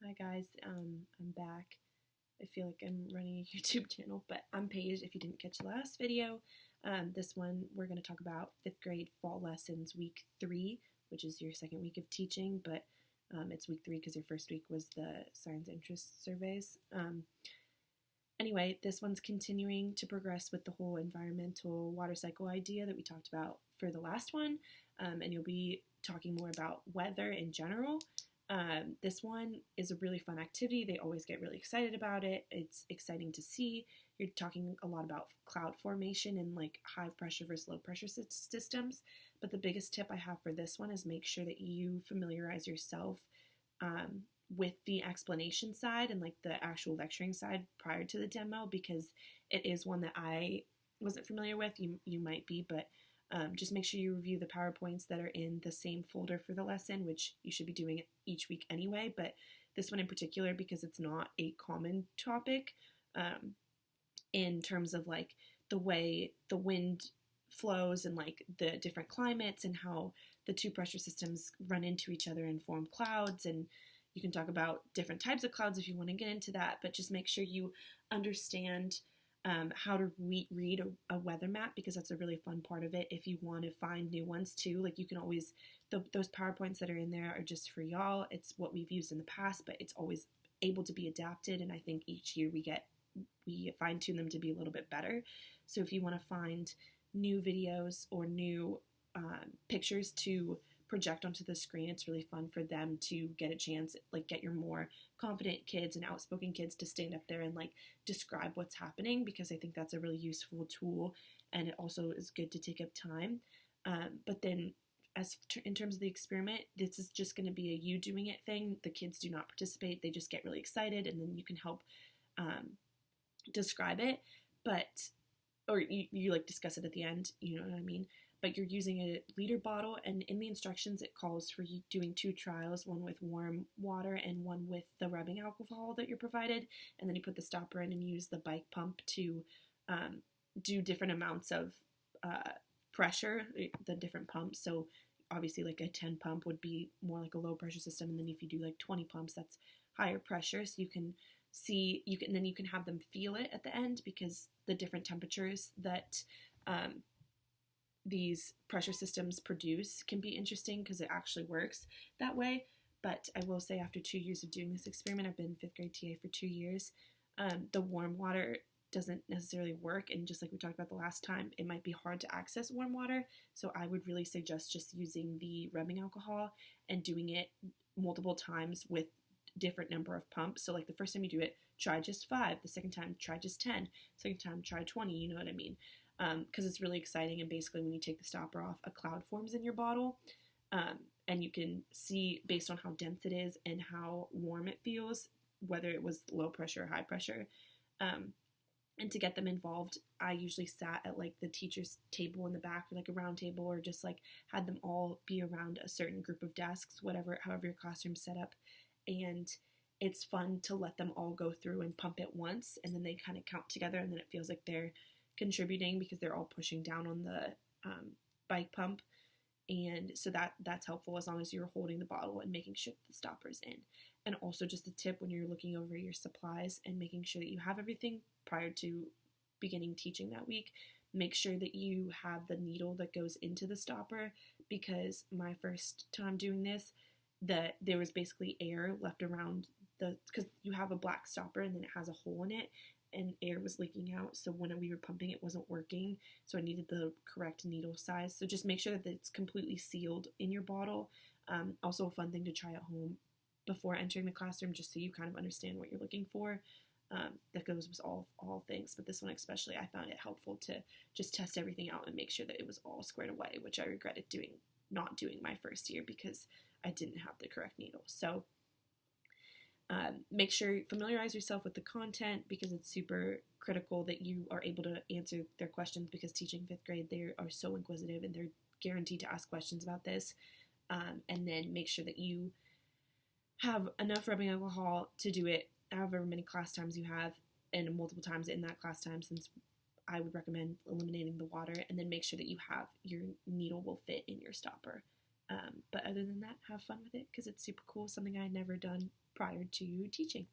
Hi guys, I'm back. I feel like I'm running a YouTube channel, but I'm Paige if you didn't catch the last video. This one we're going to talk about 5th grade fall lessons week 3, which is your second week of teaching, but it's week 3 because your first week was the science interest surveys. Anyway, this one's continuing to progress with the whole environmental water cycle idea that we talked about for the last one, and you'll be talking more about weather in general. This one is a really fun activity. They always get really excited about it. It's exciting to see. You're talking a lot about cloud formation and like high pressure versus low pressure systems. But the biggest tip I have for this one is make sure that you familiarize yourself with the explanation side and like the actual lecturing side prior to the demo, because it is one that I wasn't familiar with. You might be, but just make sure you review the PowerPoints that are in the same folder for the lesson, which you should be doing each week anyway, but this one in particular because it's not a common topic in terms of like the way the wind flows and like the different climates and how the two pressure systems run into each other and form clouds. And you can talk about different types of clouds if you want to get into that, but just make sure you understand how to read a weather map, because that's a really fun part of it if you want to find new ones too. Like you can always, those PowerPoints that are in there are just for y'all. It's what we've used in the past, but it's always able to be adapted, and I think each year we fine tune them to be a little bit better. So if you want to find new videos or new pictures to project onto the screen, it's really fun for them to get a chance, like get your more confident kids and outspoken kids to stand up there and like describe what's happening, because I think that's a really useful tool, and it also is good to take up time. But then in terms of the experiment, this is just going to be a you doing it thing. The kids do not participate, they just get really excited, and then you can help describe it, or you like discuss it at the end, you know what I mean? But you're using a liter bottle, and in the instructions it calls for you doing 2 trials, one with warm water and one with the rubbing alcohol that you're provided, and then you put the stopper in and use the bike pump to do different amounts of pressure, the different pumps. So obviously like a 10 pump would be more like a low pressure system, and then if you do like 20 pumps, that's higher pressure. So you can see, then you can have them feel it at the end, because the different temperatures that these pressure systems produce can be interesting because it actually works that way. But I will say, after 2 years of doing this experiment, I've been 5th grade TA for 2 years, the warm water doesn't necessarily work, and just like we talked about the last time, it might be hard to access warm water. So I would really suggest just using the rubbing alcohol and doing it multiple times with different number of pumps. So like the first time you do it, try just 5, the second time try just 10, second time try 20, you know what I mean? Because it's really exciting, and basically when you take the stopper off, a cloud forms in your bottle, and you can see based on how dense it is and how warm it feels whether it was low pressure or high pressure. And to get them involved, I usually sat at like the teacher's table in the back, or like a round table, or just like had them all be around a certain group of desks, however your classroom's set up. And it's fun to let them all go through and pump it once, and then they kind of count together, and then it feels like they're contributing because they're all pushing down on the bike pump. And so that's helpful, as long as you're holding the bottle and making sure the stopper's in. And also just a tip when you're looking over your supplies and making sure that you have everything prior to beginning teaching that week, make sure that you have the needle that goes into the stopper, because my first time doing this, there was basically air left around because you have a black stopper and then it has a hole in it, and air was leaking out. So when we were pumping, it wasn't working. So I needed the correct needle size. So just make sure that it's completely sealed in your bottle. Also a fun thing to try at home before entering the classroom, just so you kind of understand what you're looking for. That goes with all things, but this one especially, I found it helpful to just test everything out and make sure that it was all squared away, which I regretted not doing my first year because I didn't have the correct needle. So make sure you familiarize yourself with the content, because it's super critical that you are able to answer their questions, because teaching 5th grade, they are so inquisitive and they're guaranteed to ask questions about this. And then make sure that you have enough rubbing alcohol to do it however many class times you have, and multiple times in that class time, since I would recommend eliminating the water. And then make sure that you have your needle will fit in your stopper. But other than that, have fun with it because it's super cool, something I had never done prior to teaching.